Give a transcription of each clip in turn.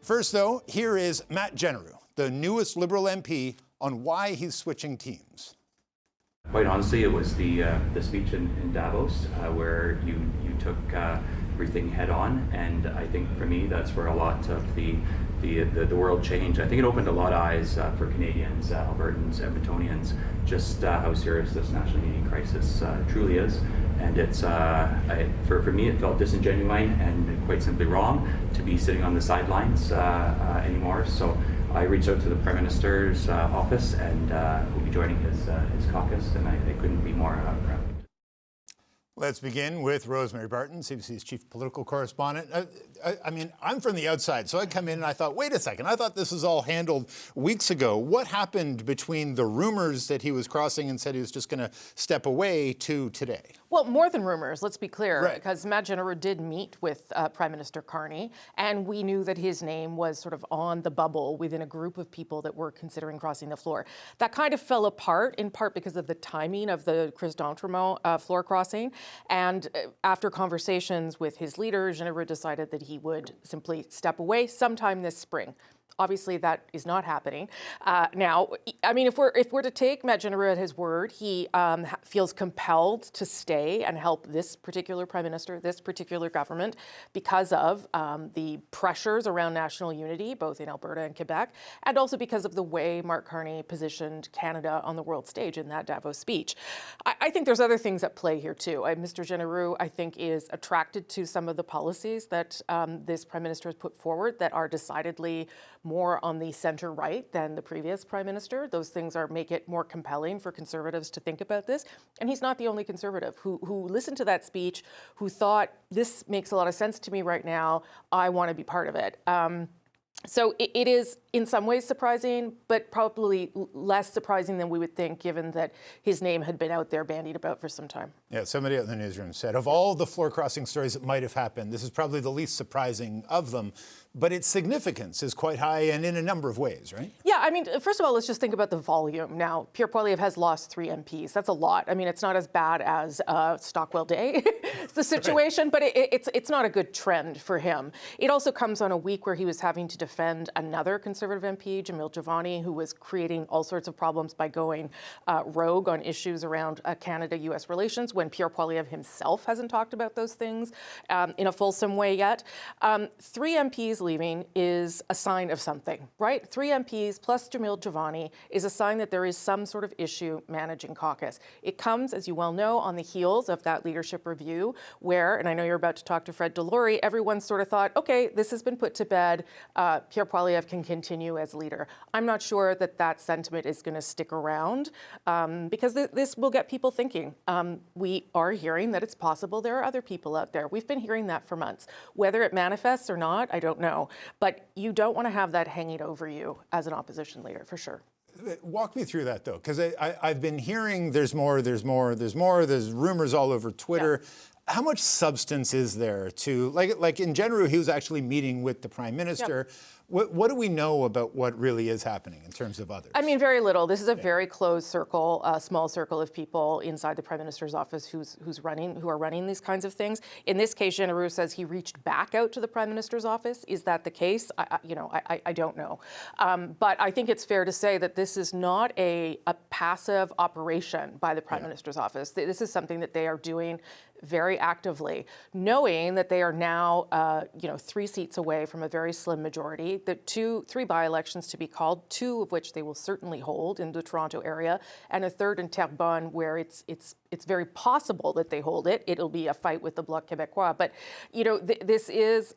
First, though, here is Matt Jeneroux, the newest Liberal MP, on why he's switching teams. Quite honestly, it was the speech in Davos where you took everything head on, and I think for me that's where a lot of the world changed. I think it opened a lot of eyes for Canadians, Albertans, Edmontonians, just how serious this national unity crisis truly is. And it's for me, it felt disingenuine and quite simply wrong to be sitting on the sidelines anymore. So I reached out to the Prime Minister's office and will be joining his caucus, and I couldn't be more proud. Let's begin with Rosemary Barton, CBC's chief political correspondent. I mean, I'm from the outside, so I come in and I thought, wait a second, I thought this was all handled weeks ago. What happened between the rumors that he was crossing and said he was just going to step away to today? Well, more than rumors, let's be clear, Right. because Matt Jeneroux did meet with Prime Minister Carney, and we knew that his name was sort of on the bubble within a group of people that were considering crossing the floor. That kind of fell apart, in part because of the timing of the Chris d'Entremont floor crossing. And after conversations with his leader, Jeneroux decided that he would simply step away sometime this spring. Obviously, that is not happening. Now, I mean, if we're to take Matt Jeneroux at his word, he feels compelled to stay and help this particular prime minister, this particular government, because of the pressures around national unity, both in Alberta and Quebec, and also because of the way Mark Carney positioned Canada on the world stage in that Davos speech. I think there's other things at play here too. Mr. Jeneroux, I think, is attracted to some of the policies that this prime minister has put forward that are decidedly more on the center-right than the previous prime minister. Those things make it more compelling for conservatives to think about this. And he's not the only conservative who listened to that speech, who thought, this makes a lot of sense to me right now, I want to be part of it. So it is in some ways surprising, but probably less surprising than we would think, given that his name had been out there bandied about for some time. Yeah, somebody out in the newsroom said, of all the floor crossing stories that might have happened, this is probably the least surprising of them. But its significance is quite high and in a number of ways, right? Yeah, I mean, first of all, let's just think about the volume. Now, Pierre Poilievre has lost 3 MPs. That's a lot. I mean, it's not as bad as Stockwell Day, the situation, but it's not a good trend for him. It also comes on a week where he was having to defend another Conservative MP, Jamil Javani, who was creating all sorts of problems by going rogue on issues around Canada-US relations, when Pierre Poilievre himself hasn't talked about those things in a fulsome way yet. 3 MPs leaving is a sign of something, right? 3 MPs plus Jamil Javani is a sign that there is some sort of issue managing caucus. It comes, as you well know, on the heels of that leadership review where, and I know you're about to talk to Fred DeLorey, everyone sort of thought, okay, this has been put to bed, Pierre Poilievre can continue as leader. I'm not sure that that sentiment is going to stick around because this will get people thinking. We are hearing that it's possible there are other people out there. We've been hearing that for months. Whether it manifests or not, I don't know. But you don't want to have that hanging over you as an opposition leader, for sure. Walk me through that, though, because I've been hearing there's rumors all over Twitter. Yeah. How much substance is there to, like in Jeneroux, he was actually meeting with the Prime Minister. Yep. What do we know about what really is happening in terms of others? I mean, very little. This is a very closed circle, a small circle of people inside the Prime Minister's office who are running these kinds of things. In this case, Jeneroux says he reached back out to the Prime Minister's office. Is that the case? I don't know. But I think it's fair to say that this is not a passive operation by the Prime Minister's office. This is something that they are doing very actively, knowing that they are now, 3 seats away from a very slim majority. The 3 by-elections to be called, 2 of which they will certainly hold in the Toronto area, and a 3rd in Terrebonne, where it's very possible that they hold it. It'll be a fight with the Bloc Québécois, but this is.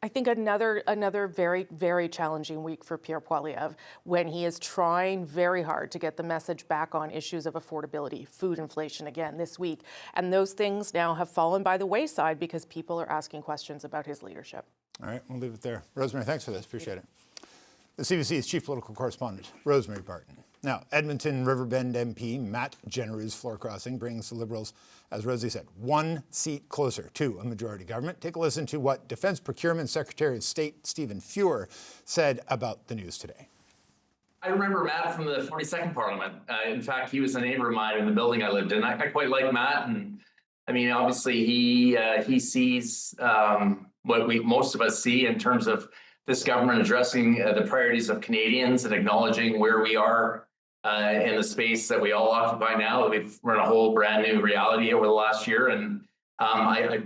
I think another very, very challenging week for Pierre Poilievre when he is trying very hard to get the message back on issues of affordability, food inflation again this week. And those things now have fallen by the wayside because people are asking questions about his leadership. All right, we'll leave it there. Rosemary, thanks for this. Appreciate it. The CBC's chief political correspondent, Rosemary Barton. Now, Edmonton Riverbend MP Matt Jeneroux's floor crossing brings the Liberals, as Rosie said, 1 seat closer to a majority government. Take a listen to what Defence Procurement Secretary of State Stephen Feuer said about the news today. I remember Matt from the 42nd Parliament. In fact, he was a neighbor of mine in the building I lived in. I quite like Matt, and I mean, obviously, he sees what most of us see in terms of this government addressing the priorities of Canadians and acknowledging where we are in the space that we all occupy now. We're in a whole brand new reality over the last year, and I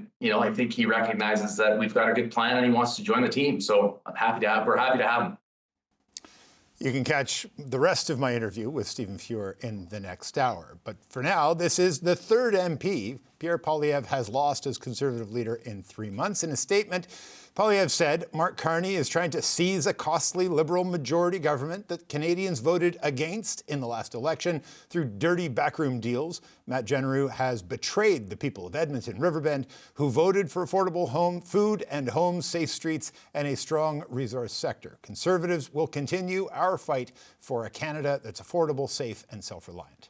think he recognizes that we've got a good plan and he wants to join the team. So we're happy to have him. You can catch the rest of my interview with Stephen Fuhr in the next hour. But for now, this is the third MP Pierre Poilievre has lost as Conservative leader in 3 months. In a statement, Poilievre said Mark Carney is trying to seize a costly Liberal majority government that Canadians voted against in the last election through dirty backroom deals. Matt Jeneroux has betrayed the people of Edmonton, Riverbend, who voted for affordable home food and homes, safe streets, and a strong resource sector. Conservatives will continue our fight for a Canada that's affordable, safe, and self-reliant.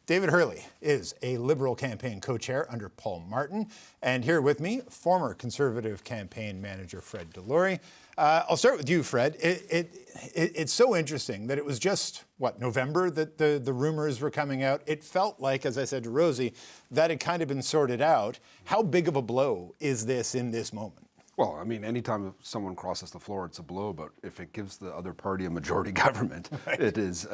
David Herle is a Liberal campaign co-chair under Paul Martin. And here with me, former Conservative campaign manager Fred DeLorey. I'll start with you, Fred. It's so interesting that it was just, November that the rumors were coming out. It felt like, as I said to Rosie, that had kind of been sorted out. How big of a blow is this in this moment? Well, I mean, anytime someone crosses the floor, it's a blow, but if it gives the other party a majority government, right, it is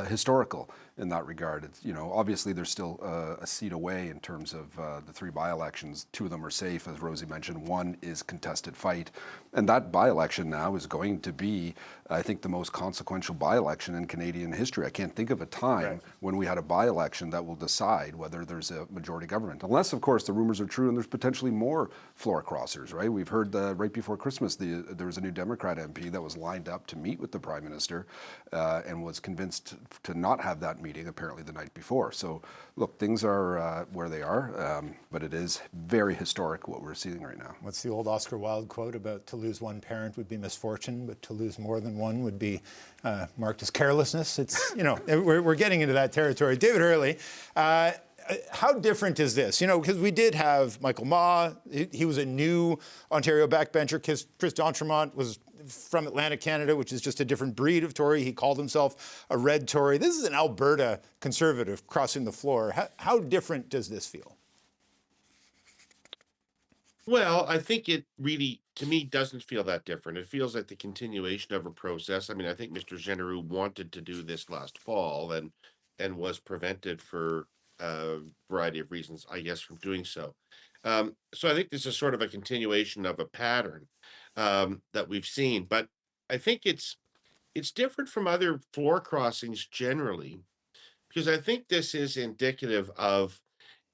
historical in that regard. It's, obviously there's still a seat away in terms of the 3 by-elections. 2 of them are safe, as Rosie mentioned. 1 is contested fight. And that by-election now is going to be, I think, the most consequential by-election in Canadian history. I can't think of a time when we had a by-election that will decide whether there's a majority government. Unless, of course, the rumors are true and there's potentially more floor crossers, right? We've heard right before Christmas, there was a new Democrat MP that was lined up to meet with the Prime Minister and was convinced to not have that meeting apparently the night before. So, look, things are where they are, but it is very historic what we're seeing right now. What's the old Oscar Wilde quote about to lose one parent would be misfortune, but to lose more than one would be marked as carelessness? It's, we're getting into that territory. David Herle, how different is this? Because we did have Michael Ma. He was a new Ontario backbencher. Chris D'Entremont was from Atlantic Canada, which is just a different breed of Tory. He called himself a red Tory. This is an Alberta Conservative crossing the floor. How different does this feel? Well, I think it really, to me, doesn't feel that different. It feels like the continuation of a process. I mean, I think Mr. Jeneroux wanted to do this last fall and was prevented for a variety of reasons, I guess, from doing so. So I think this is sort of a continuation of a pattern that we've seen. But I think it's different from other floor crossings generally, because I think this is indicative of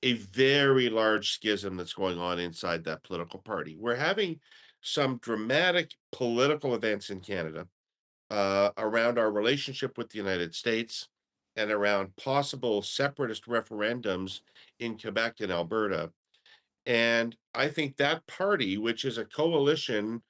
a very large schism that's going on inside that political party. We're having some dramatic political events in Canada around our relationship with the United States and around possible separatist referendums in Quebec and Alberta. And I think that party, which is a coalition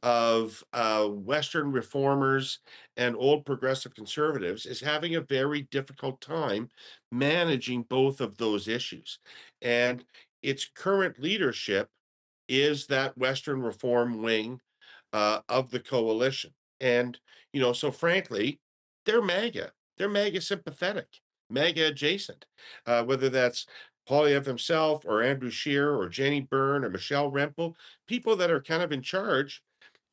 of Western reformers and old progressive conservatives, is having a very difficult time managing both of those issues. And its current leadership is that Western reform wing of the coalition. And, so frankly, they're MAGA. They're MAGA sympathetic, MAGA adjacent, whether that's Poilievre himself or Andrew Scheer or Jenny Byrne or Michelle Rempel, people that are kind of in charge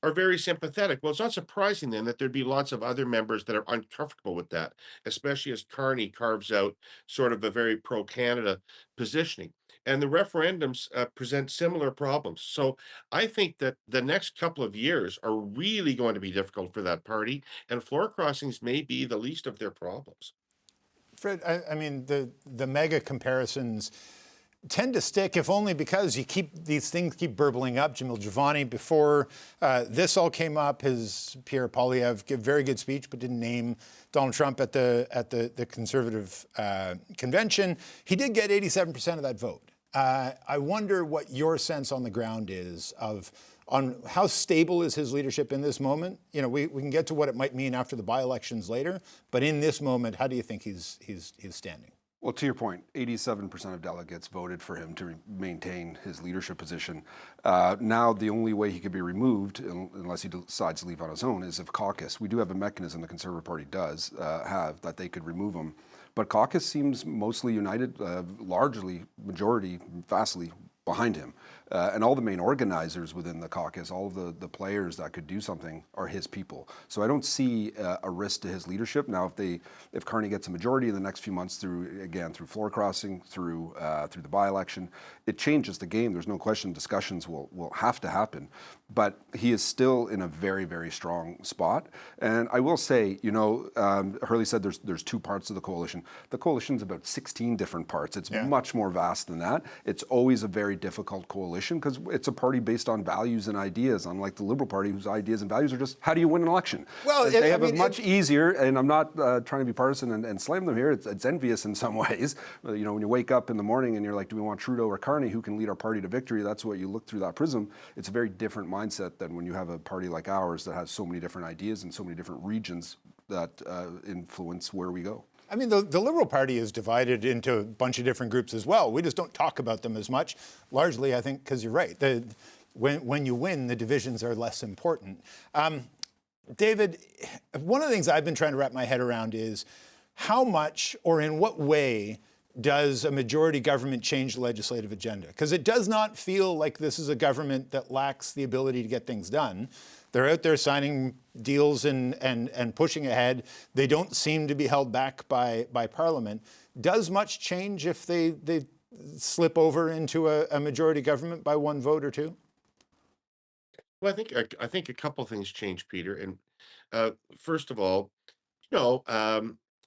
are very sympathetic. Well, it's not surprising then that there'd be lots of other members that are uncomfortable with that, especially as Carney carves out sort of a very pro-Canada positioning. And the referendums present similar problems. So I think that the next couple of years are really going to be difficult for that party, and floor crossings may be the least of their problems. Fred, I mean, the mega comparisons tend to stick, if only because these things keep burbling up. Jamil Jivani, before this all came up, Pierre Poilievre gave a very good speech, but didn't name Donald Trump at the Conservative convention. He did get 87% of that vote. I wonder what your sense on the ground is on how stable is his leadership in this moment. We can get to what it might mean after the by-elections later, but in this moment, how do you think he's standing? Well, to your point, 87% of delegates voted for him to maintain his leadership position. Now, the only way he could be removed, unless he decides to leave on his own, is if caucus. We do have a mechanism the Conservative Party does have that they could remove him. But caucus seems mostly united, largely, majority, vastly behind him. And all the main organizers within the caucus, all of the players that could do something are his people. So I don't see a risk to his leadership. Now, if Carney gets a majority in the next few months through floor crossing, through the by-election, it changes the game. There's no question discussions will have to happen. But he is still in a very, very strong spot. And I will say, Herle said there's two parts of the coalition. The coalition's about 16 different parts. It's much more vast than that. It's always a very difficult coalition because it's a party based on values and ideas, unlike the Liberal Party whose ideas and values are just, how do you win an election? Well, they have it much easier, and I'm not trying to be partisan and slam them here. It's envious in some ways. When you wake up in the morning and you're like, do we want Trudeau or Carney? Who can lead our party to victory? That's what you look through that prism. It's a very different mindset than when you have a party like ours that has so many different ideas and so many different regions that influence where we go. I mean, the Liberal Party is divided into a bunch of different groups as well. We just don't talk about them as much, largely, I think, because you're right. When you win, the divisions are less important. David, one of the things I've been trying to wrap my head around is how much or in what way does a majority government change the legislative agenda? Because it does not feel like this is a government that lacks the ability to get things done. They're out there signing deals and pushing ahead. They don't seem to be held back by Parliament. Does much change if they slip over into a majority government by one vote or two? Well, I think a couple things change, Peter. And first of all,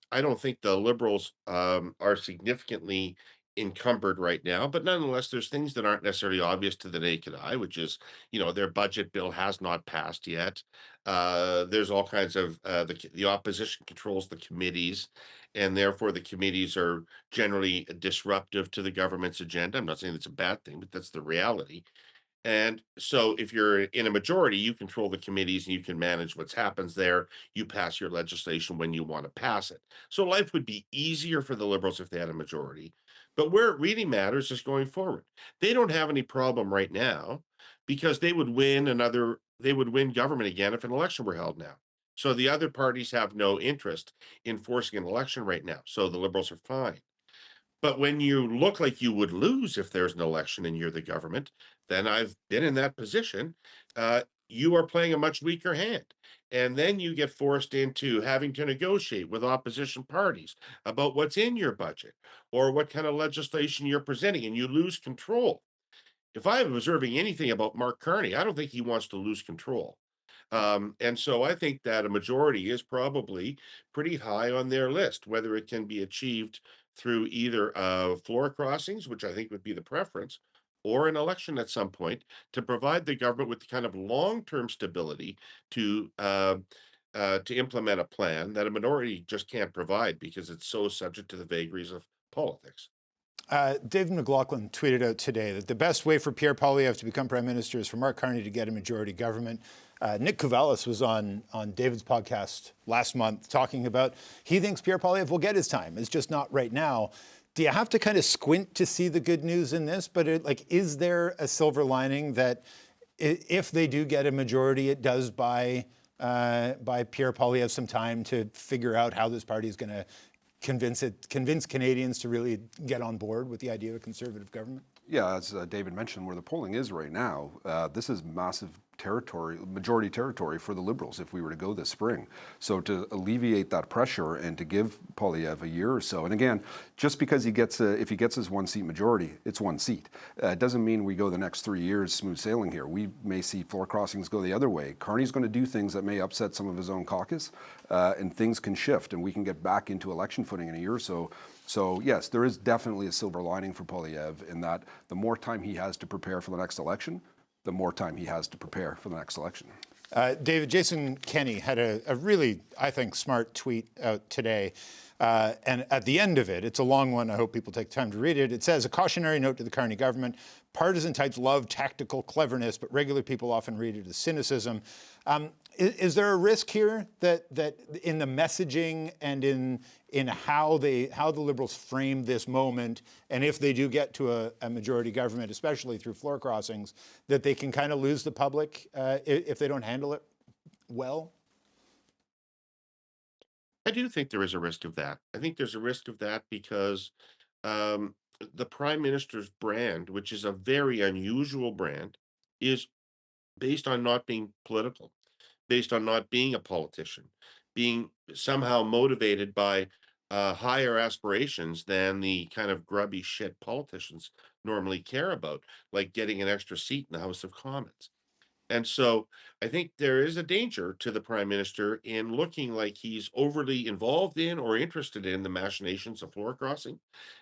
I don't think the Liberals are significantly encumbered right now, but nonetheless, there's things that aren't necessarily obvious to the naked eye, which is, their budget bill has not passed yet. There's all kinds of the opposition controls the committees, and therefore the committees are generally disruptive to the government's agenda. I'm not saying it's a bad thing, but that's the reality. And so if you're in a majority, you control the committees and you can manage what happens there. You pass your legislation when you want to pass it. So life would be easier for the Liberals if they had a majority. But where it really matters is going forward. They don't have any problem right now because they would win government again if an election were held now. So the other parties have no interest in forcing an election right now. So the Liberals are fine. But when you look like you would lose if there's an election and you're the government, then I've been in that position. You are playing a much weaker hand. And then you get forced into having to negotiate with opposition parties about what's in your budget or what kind of legislation you're presenting, and you lose control. If I'm observing anything about Mark Carney, I don't think he wants to lose control. And so I think that a majority is probably pretty high on their list, whether it can be achieved through either floor crossings, which I think would be the preference, or an election at some point to provide the government with the kind of long-term stability to implement a plan that a minority just can't provide because it's so subject to the vagaries of politics. David McLaughlin tweeted out today that the best way for Pierre Poilievre to become Prime Minister is for Mark Carney to get a majority government. Nick Kouvalis was on David's podcast last month talking about he thinks Pierre Poilievre will get his time. It's just not right now. Do you have to kind of squint to see the good news in this? But is there a silver lining that if they do get a majority, it does buy Pierre Poilievre some time to figure out how this party is going to convince Canadians to really get on board with the idea of a conservative government? Yeah, as David mentioned, where the polling is right now, this is massive majority territory for the Liberals if we were to go this spring. So to alleviate that pressure and to give Poilievre a year or so, and again, just because if he gets his one seat majority, it's one seat. It doesn't mean we go the next 3 years smooth sailing here. We may see floor crossings go the other way. Carney's going to do things that may upset some of his own caucus, and things can shift, and we can get back into election footing in a year or so. So yes, there is definitely a silver lining for Poilievre in that the more time he has to prepare for the next election, the more time he has to prepare for the next election. David, Jason Kenney had a really, I think, smart tweet out today. And at the end of it, it's a long one. I hope people take time to read it. It says, a cautionary note to the Carney government. Partisan types love tactical cleverness, but regular people often read it as cynicism. Is there a risk here that in the messaging and in how the Liberals frame this moment, and if they do get to a majority government, especially through floor crossings, that they can kind of lose the public if they don't handle it well? I do think there is a risk of that. I think there's a risk of that because the Prime Minister's brand, which is a very unusual brand, is based on not being political, based on not being a politician, being somehow motivated by higher aspirations than the kind of grubby shit politicians normally care about, like getting an extra seat in the House of Commons. And so I think there is a danger to the prime minister in looking like he's overly involved in or interested in the machinations of floor crossing.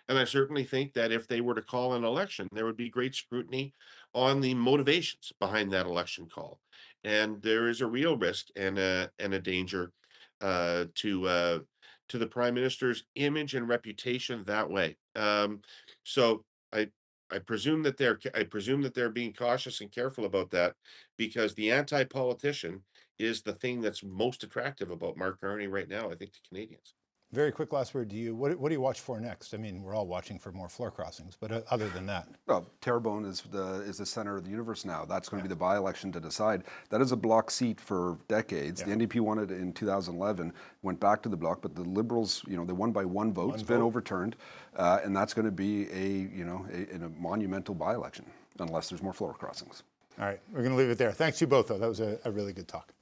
And I certainly think that if they were to call an election, there would be great scrutiny on the motivations behind that election call. And there is a real risk and a danger to the prime minister's image and reputation that way. So I presume that they're being cautious and careful about that because the anti-politician is the thing that's most attractive about Mark Carney right now, I think, to Canadians. Very quick last word to you. What do you watch for next? I mean, we're all watching for more floor crossings, but other than that. Well, Terrebonne is the center of the universe now. That's going to be the by-election to decide. That is a bloc seat for decades. The NDP won it in 2011, went back to the bloc, but the Liberals, they won by one vote. It's been overturned, and that's going to be a monumental by-election unless there's more floor crossings. All right, we're going to leave it there. Thanks to you both, though. That was a really good talk.